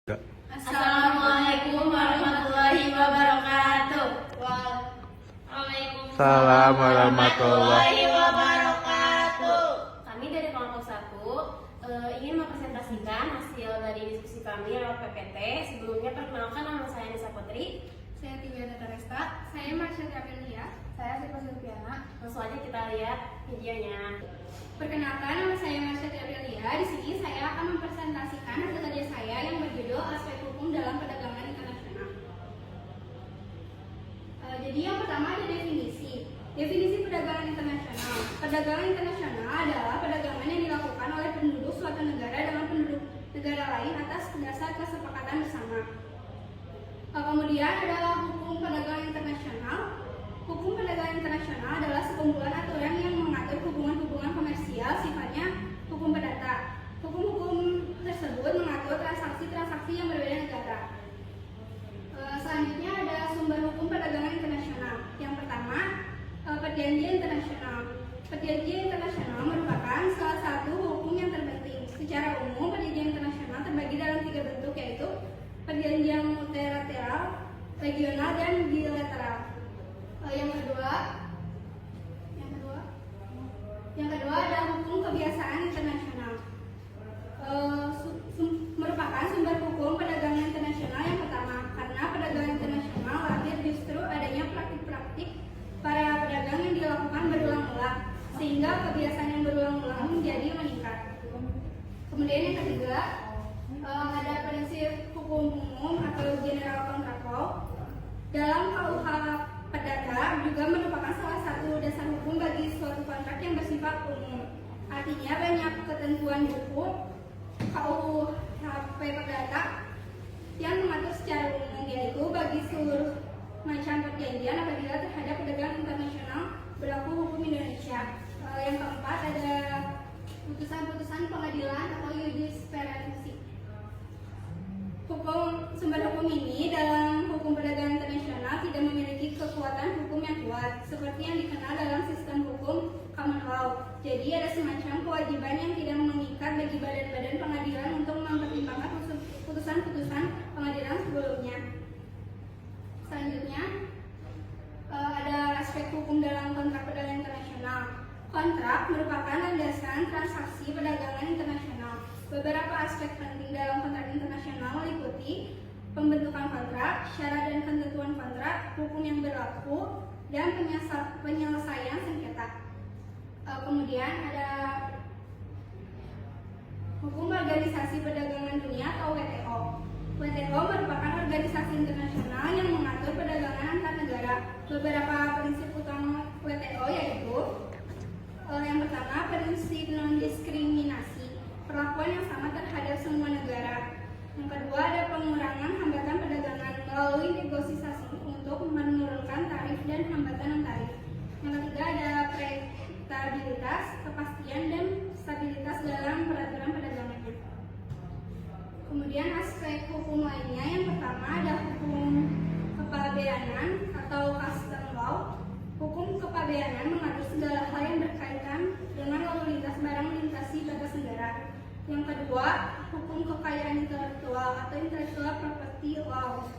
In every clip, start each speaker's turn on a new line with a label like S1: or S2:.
S1: Assalamualaikum warahmatullahi wabarakatuh.
S2: Waalaikumsalam warahmatullahi
S1: wabarakatuh. Kami dari kelompok 1 ingin mempresentasikan hasil dari diskusi kami lewat PPT. Sebelumnya perkenalkan, nama saya Nisa Putri.
S3: Saya Tiga Resta. Saya Marsha Amelia.
S1: Saya Siva Sulfiana. Langsung aja kita lihat videonya.
S3: Perkenalkan, nama saya Marsha Amelia. Di sini saya akan mempresentasikan hasil kerja saya yang berjudul Aspek Hukum dalam Perdagangan Internasional. Jadi yang pertama ada definisi. Definisi perdagangan internasional. Perdagangan internasional adalah perdagangan yang dilakukan oleh penduduk suatu negara dengan penduduk negara lain atas dasar kesepakatan bersama. Kemudian adalah hukum perdagangan internasional. Hukum perdagangan internasional adalah sekumpulan aturan yang mengatur hubungan-hubungan komersial, sifatnya hukum perdata. Hukum-hukum tersebut mengatur transaksi-transaksi yang berbeda negara. Selanjutnya ada sumber hukum perdagangan internasional. Yang pertama, perjanjian internasional. Perjanjian internasional merupakan salah satu hukum yang terpenting. Secara umum, perjanjian internasional terbagi dalam 3 bentuk, yaitu perjanjian multilateral, regional, dan bilateral. Yang kedua ada hukum kebiasaan internasional. Merupakan sumber hukum perdagangan internasional yang pertama, karena perdagangan internasional lahir justru adanya praktik-praktik para pedagang yang dilakukan berulang-ulang, sehingga kebiasaan yang berulang-ulang menjadi meningkat. Kemudian yang ketiga, ada prinsip hukum umum atau general contract law. Dalam KUH Perdata juga merupakan salah satu dasar hukum bagi suatu kontrak yang bersifat umum. Artinya banyak ketentuan hukum KUHP Perdata yang mengatur secara umum, yaitu bagi seluruh macam perjanjian apabila terhadap perdagangan internasional berlaku hukum Indonesia. Yang keempat ada putusan-putusan pengadilan atau jurisprudensi. Sumber hukum ini dalam hukum perdagangan internasional tidak memiliki kekuatan hukum yang kuat seperti yang dikenal dalam sistem hukum common law. Jadi ada semacam kewajiban yang tidak mengikat bagi badan-badan pengadilan untuk mempertimbangkan putusan-putusan pengadilan sebelumnya. Selanjutnya ada aspek hukum dalam kontrak perdagangan internasional. Kontrak merupakan landasan transaksi perdagangan internasional. Beberapa aspek penting dalam kontrak internasional meliputi pembentukan kontrak, syarat dan ketentuan kontrak, hukum yang berlaku, dan penyelesaian sengketa. Kemudian ada hukum organisasi perdagangan dunia atau WTO. WTO merupakan organisasi internasional yang mengatur perdagangan antar negara. Beberapa prinsip utama WTO yaitu yang pertama, prinsip non-diskriminasi, perlakuan yang sama terhadap semua negara. Yang kedua, ada pengurangan hambatan perdagangan melalui negosiasi untuk menurunkan tarif dan hambatan non-tarif. Yang ketiga, ada predictabilitas, kepastian dan stabilitas dalam peraturan perdagangannya. Kemudian aspek hukum lainnya, yang pertama ada hukum kepabeanan atau custom law. Hukum kepabeanan mengatur segala hal yang berkaitan dengan lalu lintas barang melintasi batas negara. Yang kedua, hukum kekayaan intelektual atau intellectual property law.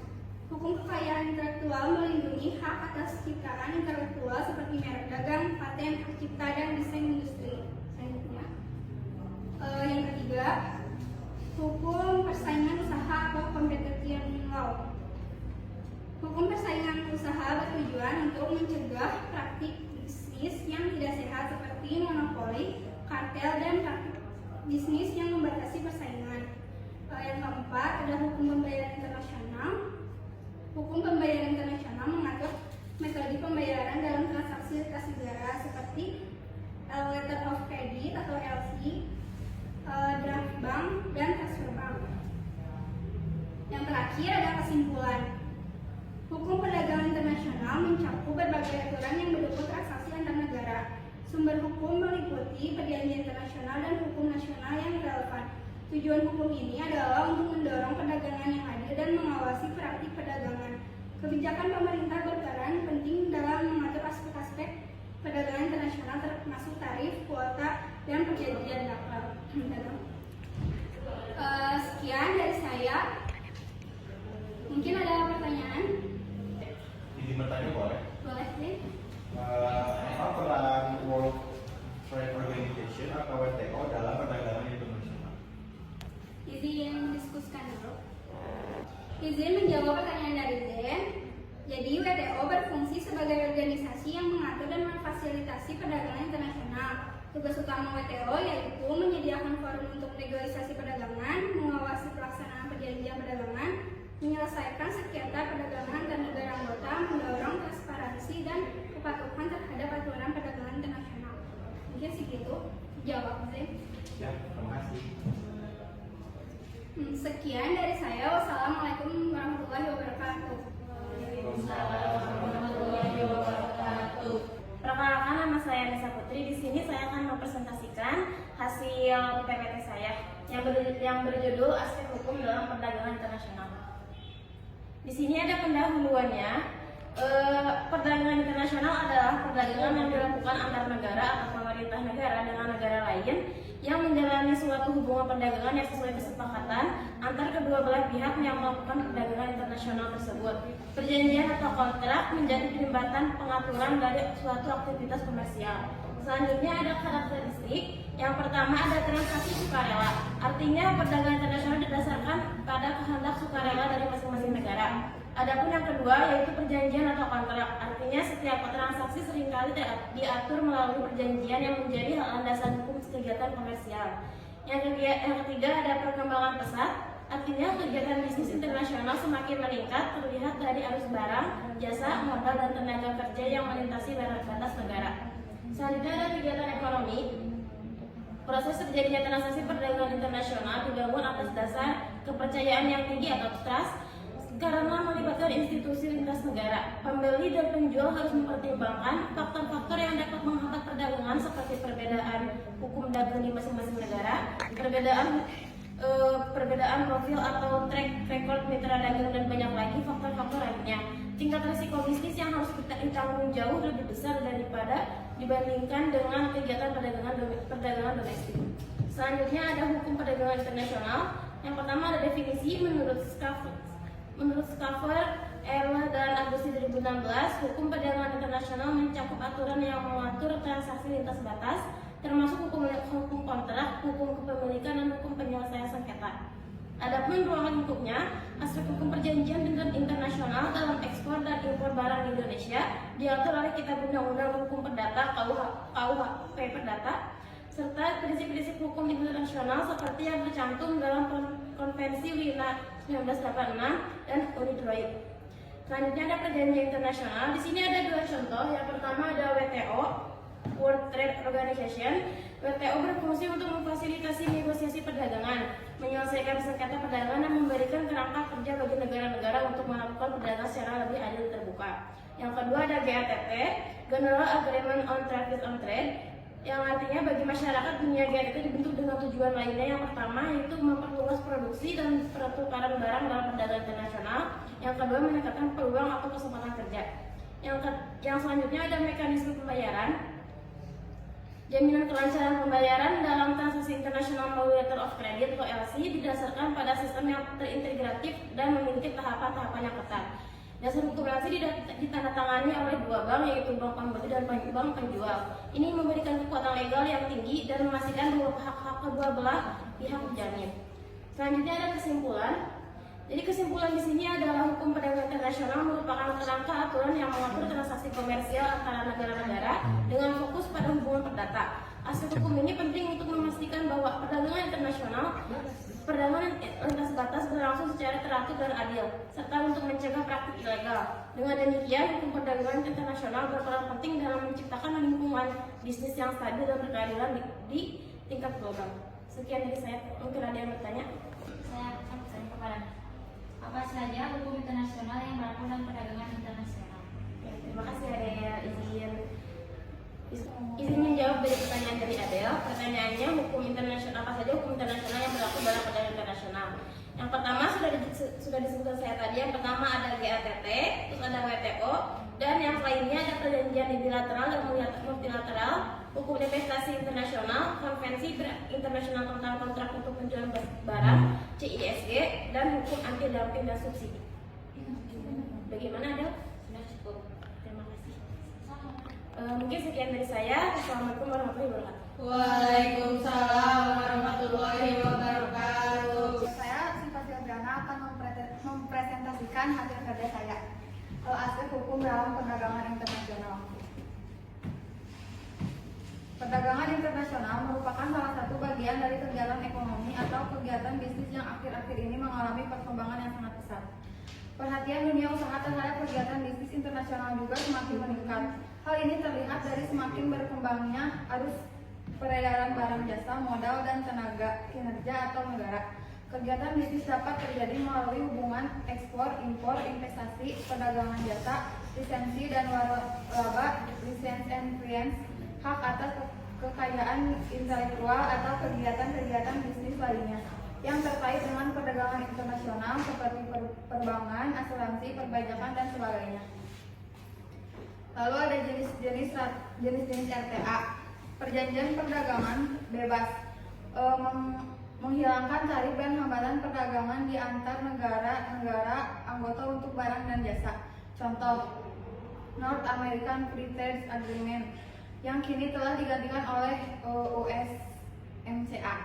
S3: Hukum kekayaan intelektual melindungi hak atas ciptaan intelektual seperti merek dagang, paten, hak cipta, dan desain industri. Selanjutnya, yang ketiga, hukum persaingan usaha atau competition law. Hukum persaingan usaha bertujuan untuk mencegah praktik bisnis yang tidak sehat seperti monopoli, kartel, dan praktik bisnis yang membatasi persaingan. Yang keempat ada hukum pembayaran internasional. Hukum pembayaran internasional mengatur metode pembayaran dalam transaksi lintas negara seperti letter of credit atau LC, draft bank, dan transfer bank. Yang terakhir ada kesimpulan. Hukum perdagangan internasional mencakup berbagai aturan yang mendukung transaksi antar negara. Sumber hukum meliputi perjanjian internasional dan hukum nasional yang relevan. Tujuan hukum ini adalah untuk mendorong perdagangan yang adil dan mengawasi praktik perdagangan. Kebijakan pemerintah berperan penting dalam mengatur aspek-aspek perdagangan internasional termasuk tarif, kuota, dan perjanjian dagang. Sekian dari saya. Izin menjawab pertanyaan dari Zen. Jadi WTO berfungsi sebagai organisasi yang mengatur dan memfasilitasi perdagangan internasional. Tugas utama WTO yaitu menyediakan forum untuk negosiasi perdagangan, mengawasi pelaksanaan perjanjian perdagangan, menyelesaikan sengketa perdagangan antar negara anggota, mendorong transparansi dan kepatuhan terhadap aturan perdagangan internasional. Mungkin segitu. Jawab, Zen.
S2: Ya, terima kasih.
S3: Sekian dari saya. Wassalamualaikum warahmatullahi wabarakatuh.
S1: Perkenalkan, nama saya Nisa Putri. Di sini saya akan mempresentasikan hasil PPT saya yang berjudul Aspek Hukum dalam Perdagangan Internasional. Di sini ada pendahuluannya. Perdagangan internasional adalah perdagangan yang dilakukan antar negara atau pemerintah negara dengan negara lain yang menjalani suatu hubungan perdagangan yang sesuai kesepakatan antar kedua belah pihak yang melakukan perdagangan internasional tersebut. Perjanjian atau kontrak menjadi jembatan pengaturan dari suatu aktivitas komersial. Selanjutnya ada karakteristik. Yang pertama ada transaksi sukarela. Artinya perdagangan internasional didasarkan pada kehendak sukarela dari masing-masing negara. Adapun yang kedua yaitu perjanjian atau kontrak. Artinya setiap transaksi seringkali diatur melalui perjanjian yang menjadi hal landasan hukum kegiatan komersial. Yang ketiga ada perkembangan pesat. Artinya kegiatan bisnis internasional semakin meningkat terlihat dari arus barang, jasa, modal, dan tenaga kerja yang melintasi batas negara. Selanjutnya ada kegiatan ekonomi. Proses terjadinya transaksi perdagangan internasional dibangun atas dasar kepercayaan yang tinggi atau trust karena melibatkan institusi lintas negara. Pembeli dan penjual harus mempertimbangkan faktor-faktor yang dapat menghambat perdagangan seperti perbedaan hukum dagang di masing-masing negara, perbedaan profil atau track record mitra dagang, dan banyak lagi faktor-faktor lainnya. Tingkat risiko bisnis yang harus kita tanggung jauh lebih besar dibandingkan dengan kegiatan perdagangan domestik. Selanjutnya ada hukum perdagangan internasional. Yang pertama ada definisi menurut Schaeffer, Erle, dan Agusti 2016. Hukum perdagangan internasional mencakup aturan yang mengatur transaksi lintas batas, termasuk hukum kontrak, hukum kepemilikan, dan hukum penyelesaian sengketa. Adapun ruangan lingkupnya, aspek hukum perjanjian internasional dalam ekspor dan impor barang di Indonesia diatur oleh Kitab Undang-Undang Hukum Perdata (KUHP Perdata), serta prinsip-prinsip hukum internasional seperti yang tercantum dalam Konvensi Wina 1986 dan UNIDROIT. Selanjutnya ada perjanjian internasional. Di sini ada dua contoh. Yang pertama ada WTO, World Trade Organization. WTO berfungsi untuk memfasilitasi negosiasi perdagangan, menyelesaikan sengketa perdagangan, dan memberikan kerangka kerja bagi negara-negara untuk melakukan perdagangan secara lebih adil dan terbuka. Yang kedua ada GATT, General Agreement on Trade, yang artinya bagi masyarakat dunia GATT dibentuk dengan tujuan lainnya. Yang pertama yaitu memperluas produksi dan pertukaran barang dalam perdagangan internasional. Yang kedua meningkatkan peluang atau kesempatan kerja. Yang selanjutnya ada mekanisme pembayaran. Jaminan kelancaran pembayaran dalam transaksi internasional melalui letter of credit atau LC didasarkan pada sistem yang terintegratif dan memiliki tahapan-tahapan yang ketat. Dasar hukum LC ditandatangani oleh dua bank, yaitu bank pembeli dan bank penjual. Ini memberikan kekuatan legal yang tinggi dan memastikan bahwa hak-hak kedua belah pihak terjamin. Selanjutnya ada kesimpulan. Jadi kesimpulan di sini adalah hukum perdagangan internasional merupakan kerangka aturan yang mengatur transaksi komersial antara negara-negara dengan fokus pada hubungan perdata. Aspek hukum ini penting untuk memastikan bahwa perdagangan lintas batas berlangsung secara teratur dan adil, serta untuk mencegah praktik ilegal. Dengan demikian, hukum perdagangan internasional berperan penting dalam menciptakan lingkungan bisnis yang stabil dan berkeadilan di tingkat global. Sekian dari saya. Mungkin ada yang bertanya?
S4: Saya akan bertanya kepada apa saja hukum internasional yang berlaku dalam perdagangan internasional.
S1: Ya, terima kasih Adel. Izin menjawab dari pertanyaan dari Adel. Pertanyaannya, hukum internasional apa saja hukum internasional yang berlaku dalam perdagangan internasional? Yang pertama sudah disebutkan saya tadi. Yang pertama ada GATT, terus ada WTO, dan yang lainnya ada perjanjian bilateral dan multilateral, hukum investasi internasional, konvensi internasional tentang kontrak untuk penjualan barang (CISG), dan hukum anti dumping dan subsidi. Bagaimana Adel?
S4: Sudah cukup.
S1: Terima kasih. Mungkin sekian dari saya. Assalamualaikum warahmatullahi wabarakatuh.
S5: Waalaikumsalam warahmatullahi wabarakatuh.
S3: Saya Sinta Silviana akan mempresentasikan menyampaikan hasil kerja saya. Aspek hukum dalam perdagangan internasional. Perdagangan internasional merupakan salah satu bagian dari kegiatan ekonomi atau kegiatan bisnis yang akhir-akhir ini mengalami perkembangan yang sangat pesat. Perhatian dunia usaha terhadap kegiatan bisnis internasional juga semakin meningkat. Hal ini terlihat dari semakin berkembangnya arus peredaran barang jasa, modal, dan tenaga kinerja atau negara. Kegiatan bisnis dapat terjadi melalui hubungan ekspor, impor, investasi, perdagangan jasa, lisensi dan waralaba, license and clients, hak atas kekayaan intelektual atau kegiatan-kegiatan bisnis lainnya yang terkait dengan perdagangan internasional seperti perbankan, asuransi, perpajakan, dan sebagainya. Lalu ada jenis-jenis RTA. Perjanjian perdagangan bebas menghilangkan tarif dan hambatan perdagangan di antar negara anggota untuk barang dan jasa. Contoh, North American Free Trade Agreement yang kini telah digantikan oleh USMCA.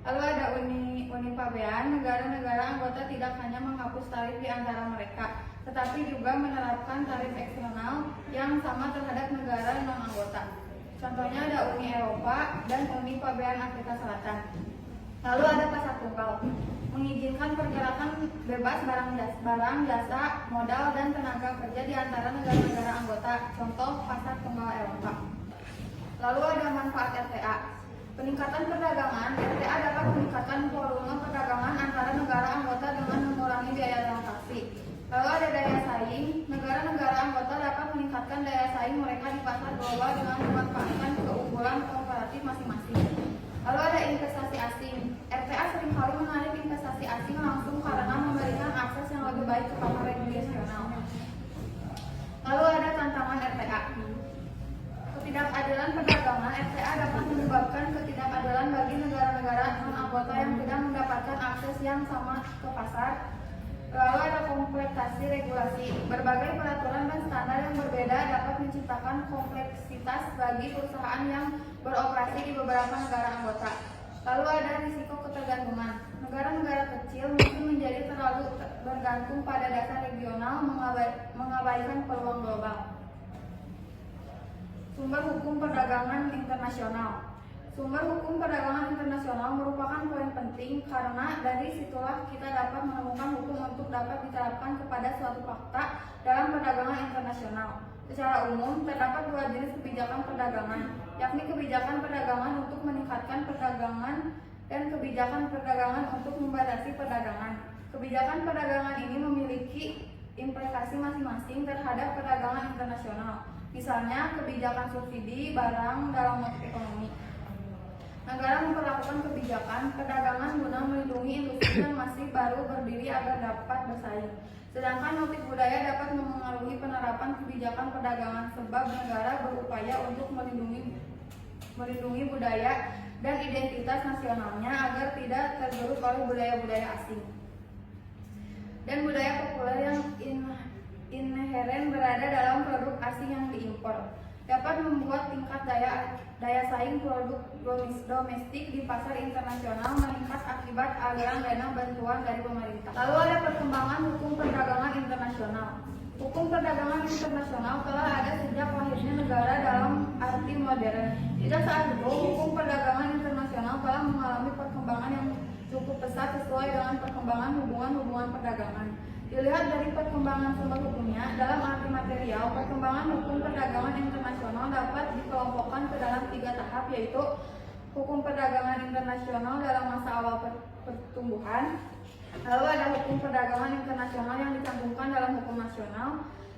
S3: Lalu ada Uni Pabean, negara-negara anggota tidak hanya menghapus tarif di antara mereka, tetapi juga menerapkan tarif eksternal yang sama terhadap negara non-anggota. Contohnya ada Uni Eropa dan Uni Pabean Afrika Selatan. Lalu ada pasar tunggal, mengizinkan pergerakan bebas barang, jasa, modal, dan tenaga kerja di antara negara-negara anggota. Contoh pasar tunggal Eropa. Lalu ada manfaat RTA. Peningkatan perdagangan, RTA dapat meningkatkan volume perdagangan antara negara anggota dengan mengurangi biaya transaksi. Lalu ada daya saing. Negara-negara anggota dapat meningkatkan daya saing mereka di pasar global dengan memanfaatkan keunggulan komparatif masing-masing. Lalu ada investasi asing. RTA seringkali menarik investasi asing langsung karena memberikan akses yang lebih baik ke pasar regional. Lalu ada tantangan RTA. Ketidakadilan perdagangan RTA dapat menyebabkan ketidakadilan bagi negara-negara non-anggota yang tidak mendapatkan akses yang sama ke pasar. Lalu ada kompleksasi regulasi. Berbagai peraturan dan standar yang berbeda dapat menciptakan kompleksitas bagi perusahaan yang beroperasi di beberapa negara anggota. Lalu ada risiko ketergantungan. Negara-negara kecil mungkin menjadi terlalu bergantung pada dasar regional, mengabaikan peluang global. Sumber hukum perdagangan internasional. Sumber hukum perdagangan internasional merupakan poin penting karena dari situlah kita dapat menemukan hukum untuk dapat diterapkan kepada suatu fakta dalam perdagangan internasional. Secara umum, terdapat dua jenis kebijakan perdagangan, yakni kebijakan perdagangan untuk meningkatkan perdagangan dan kebijakan perdagangan untuk membatasi perdagangan. Kebijakan perdagangan ini memiliki implikasi masing-masing terhadap perdagangan internasional. Misalnya, kebijakan subsidi barang dalam ekonomi. Negara memperlakukan kebijakan perdagangan guna melindungi industri yang masih baru berdiri agar dapat bersaing. Sedangkan motif budaya dapat memengaruhi penerapan kebijakan perdagangan sebab negara berupaya untuk melindungi budaya dan identitas nasionalnya agar tidak tergerus oleh budaya-budaya asing. Dan budaya populer yang inheren berada dalam produk asing yang diimpor dapat membuat tingkat daya saing produk domestik di pasar internasional meningkat akibat aliran dana bantuan dari pemerintah. Lalu ada perkembangan hukum perdagangan internasional. Hukum perdagangan internasional telah ada sejak lahirnya negara dalam arti modern. Tidak saat itu, hukum perdagangan internasional telah mengalami perkembangan yang cukup pesat sesuai dengan perkembangan hubungan perdagangan. Dilihat dari perkembangan sumber hukumnya, dalam arti material, perkembangan hukum perdagangan internasional dapat dikelompokkan ke dalam 3 tahap, yaitu hukum perdagangan internasional dalam masa awal pertumbuhan, lalu ada hukum perdagangan internasional yang dicantumkan dalam hukum nasional,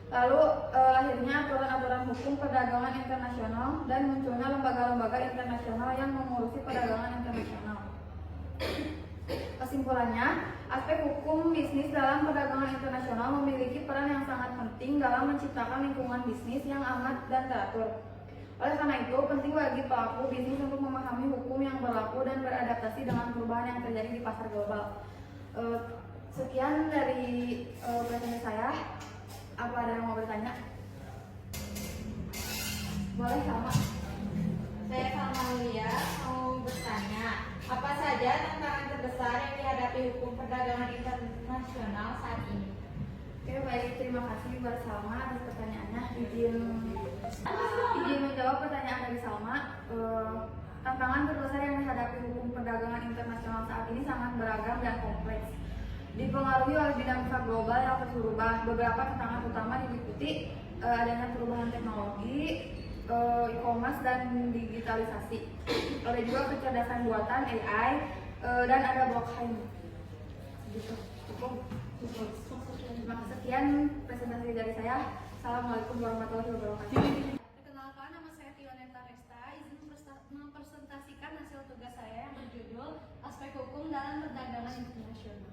S3: lalu lahirnya aturan-aturan hukum perdagangan internasional, dan munculnya lembaga-lembaga internasional yang mengurusi perdagangan internasional. Kesimpulannya, aspek hukum bisnis dalam perdagangan internasional memiliki peran yang sangat penting dalam menciptakan lingkungan bisnis yang aman dan teratur. Oleh karena itu, penting bagi pelaku bisnis untuk memahami hukum yang berlaku dan beradaptasi dengan perubahan yang terjadi di pasar global. Sekian dari presentasi saya. Apa ada yang mau bertanya? Boleh, sama.
S5: Saya Salma Lia mau bertanya, apa saja tantangan terbesar yang dihadapi hukum perdagangan internasional saat ini?
S6: Oke, baik. Terima kasih buat Salma atas pertanyaannya. Izin menjawab pertanyaan dari Salma. Tantangan terbesar yang dihadapi hukum perdagangan internasional saat ini sangat beragam dan kompleks. Dipengaruhi oleh dinamika global yang terus berubah. Beberapa tantangan utama diliputi adanya perubahan teknologi, e-commerce dan digitalisasi. Ada juga kecerdasan buatan AI dan ada blockchain. Gitu. Cukup. Terima kasih. Sekian presentasi dari saya. Assalamualaikum warahmatullahi wabarakatuh.
S3: Perkenalkan, nama saya Tioneta Resta. Izin mempresentasikan hasil tugas saya yang berjudul Aspek Hukum dalam Perdagangan Internasional.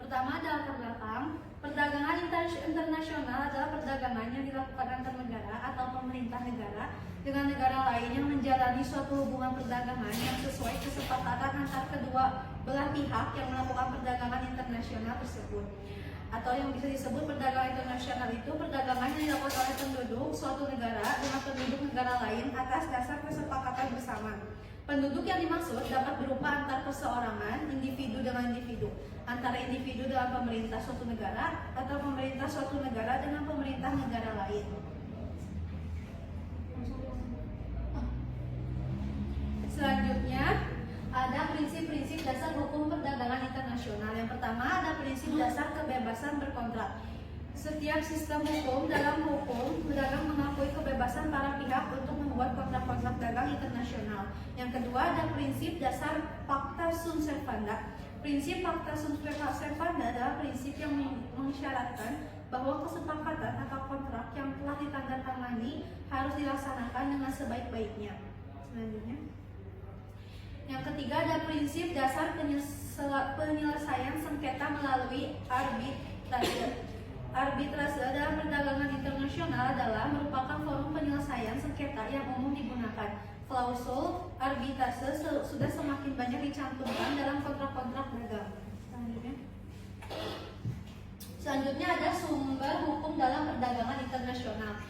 S3: Pertama adalah terbelakang. Perdagangan internasional adalah perdagangan yang dilakukan antar negara atau pemerintah negara dengan negara lain yang menjalani suatu hubungan perdagangan yang sesuai kesepakatan antar kedua belah pihak yang melakukan perdagangan internasional tersebut. Atau yang bisa disebut perdagangan internasional itu perdagangan yang dilakukan oleh penduduk suatu negara dengan penduduk negara lain atas dasar kesepakatan bersama. Penduduk yang dimaksud dapat berupa antar perseorangan, individu dengan individu, antara individu dengan pemerintah suatu negara, atau pemerintah suatu negara dengan pemerintah negara lain. Selanjutnya, ada prinsip-prinsip dasar hukum perdagangan internasional. Yang pertama ada prinsip dasar kebebasan berkontrak. Setiap sistem hukum dalam hukum berdagang mengakui kebebasan para pihak untuk membuat kontrak-kontrak dagang internasional. Yang kedua ada prinsip dasar Pacta Sunt Servanda. Prinsip Pacta Sunt Servanda adalah prinsip yang mensyaratkan bahwa kesepakatan atau kontrak yang telah ditandatangani harus dilaksanakan dengan sebaik-baiknya. Selanjutnya, yang ketiga ada prinsip dasar penyelesaian sengketa melalui arbitrase. Arbitrase dalam perdagangan internasional adalah merupakan forum penyelesaian sengketa yang umum digunakan. Klausul arbitrase sudah semakin banyak dicantumkan dalam kontrak-kontrak dagang. Selanjutnya ada sumber hukum dalam perdagangan internasional.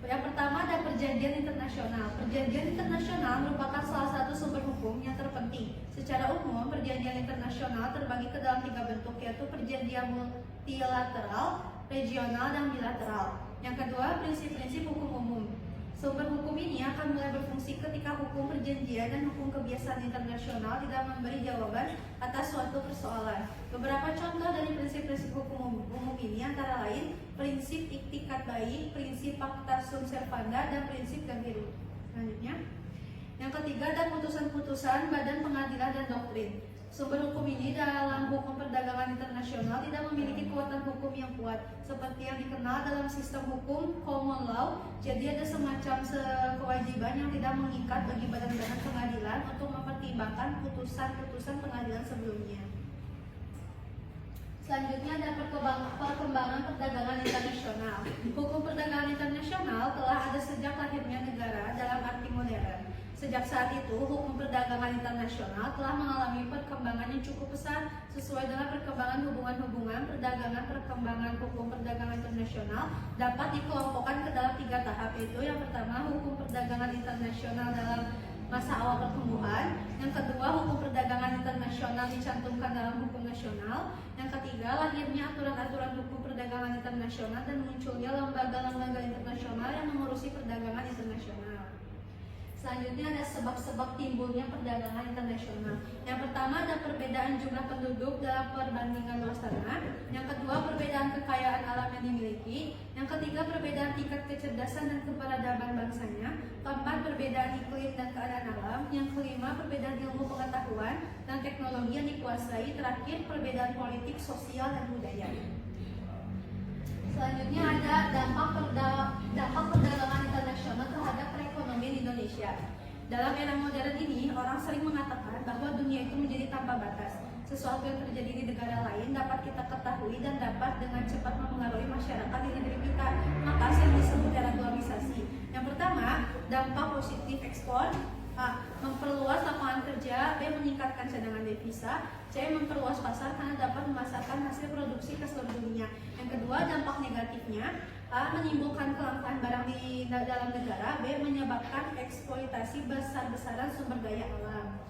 S3: Yang pertama ada perjanjian internasional. Perjanjian internasional merupakan salah satu sumber hukum yang terpenting. Secara umum, perjanjian internasional terbagi ke dalam 3 bentuk, yaitu perjanjian multilateral, regional, dan bilateral. Yang kedua, prinsip-prinsip hukum umum. Sumber hukum ini akan mulai berfungsi ketika hukum perjanjian dan hukum kebiasaan internasional tidak memberi jawaban atas suatu persoalan. Beberapa contoh dari prinsip-prinsip hukum umum ini antara lain prinsip iktikat baik, prinsip Pacta Sunt Servanda, dan prinsip Gantirugi. Selanjutnya, yang ketiga ada putusan-putusan badan pengadilan dan doktrin. Sumber hukum ini dalam hukum perdagangan internasional tidak memiliki kekuatan hukum yang kuat, seperti yang dikenal dalam sistem hukum common law. Jadi ada semacam kewajiban yang tidak mengikat bagi badan-badan pengadilan untuk mempertimbangkan putusan-putusan pengadilan sebelumnya. Selanjutnya ada perkembangan perdagangan internasional. Hukum perdagangan internasional telah ada sejak lahirnya negara dalam arti modern. Sejak saat itu, hukum perdagangan internasional telah mengalami perkembangan yang cukup pesat sesuai dengan perkembangan hubungan-hubungan perdagangan. Perkembangan hukum perdagangan internasional dapat dikelompokkan ke dalam 3 tahap, yaitu yang pertama hukum perdagangan internasional dalam masa awal pertumbuhan, yang kedua hukum perdagangan internasional dicantumkan dalam hukum nasional, yang ketiga lahirnya aturan-aturan hukum perdagangan internasional dan munculnya lembaga-lembaga internasional yang mengurusi perdagangan internasional. Selanjutnya ada sebab-sebab timbulnya perdagangan internasional. Yang pertama ada perbedaan jumlah penduduk dalam perbandingan luas tanah. Yang kedua perbedaan kekayaan alam yang dimiliki. Yang ketiga perbedaan tingkat kecerdasan dan keperadaban bangsanya. Keempat perbedaan iklim dan keadaan alam. Yang kelima perbedaan ilmu pengetahuan dan teknologi yang dikuasai. Terakhir perbedaan politik, sosial, dan budaya. Selanjutnya ada dampak perdagangan internasional terhadap perekonomian Indonesia. Dalam era modern ini, orang sering mengatakan bahwa dunia itu menjadi tanpa batas. Sesuatu yang terjadi di negara lain dapat kita ketahui dan dapat dengan cepat mempengaruhi masyarakat di negeri kita. Maka yang disebut era globalisasi. Yang pertama, dampak positif ekspor. A. Memperluas lapangan kerja. B. Meningkatkan cadangan devisa. C. Memperluas pasar karena dapat memasarkan hasil produksi ke seluruh dunia. Yang kedua, dampak negatifnya. A. Menimbulkan kelangkaan barang di dalam negara. B. Menyebabkan eksploitasi besar-besaran sumber daya alam.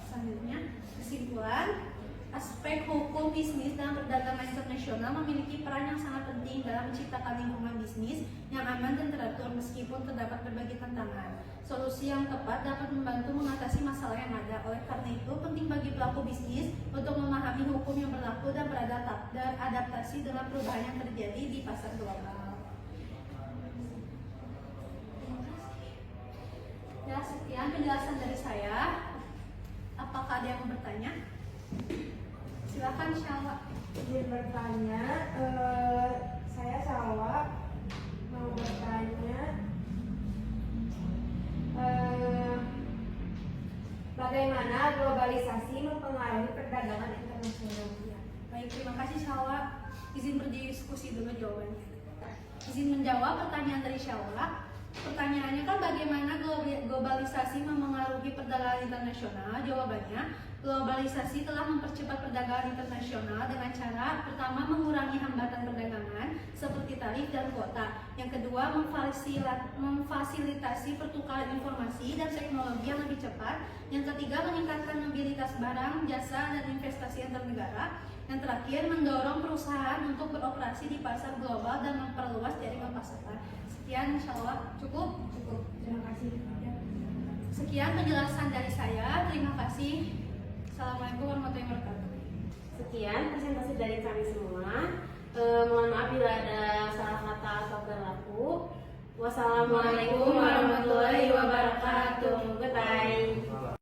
S3: Selanjutnya, kesimpulan. Aspek hukum bisnis dalam perdagangan internasional internasional memiliki peran yang sangat penting dalam menciptakan lingkungan bisnis yang aman dan teratur meskipun terdapat berbagai tantangan. Solusi yang tepat dapat membantu mengatasi masalah yang ada. Oleh karena itu, penting bagi pelaku bisnis untuk memahami hukum yang berlaku dan beradaptasi dengan perubahan yang terjadi di pasar global. Ya, sekian penjelasan dari saya. Apakah ada yang mau bertanya? Silakan Shalwa.
S5: Izin bertanya, saya Salwa mau bertanya, bagaimana globalisasi mempengaruhi perdagangan internasional?
S3: Baik, terima kasih Shalwa. Izin berdiskusi dulu jawabannya. Izin menjawab pertanyaan dari Shalwa. Pertanyaannya kan bagaimana globalisasi mempengaruhi perdagangan internasional? Jawabannya, globalisasi telah mempercepat perdagangan internasional dengan cara pertama mengurangi hambatan perdagangan seperti tarif dan kuota. Yang kedua, memfasilitasi pertukaran informasi dan teknologi yang lebih cepat. Yang ketiga, meningkatkan mobilitas barang, jasa, dan investasi antar negara. Yang terakhir, mendorong perusahaan untuk beroperasi di pasar global dan memperluas jaringan pasaran. Sekian, insya Allah cukup. Terima kasih. Ya. Sekian penjelasan dari saya. Terima kasih. Assalamualaikum warahmatullahi wabarakatuh.
S1: Sekian presentasi dari kami semua. Mohon maaf bila ada salah kata atau berlaku. Wassalamualaikum warahmatullahi wabarakatuh. Goodbye.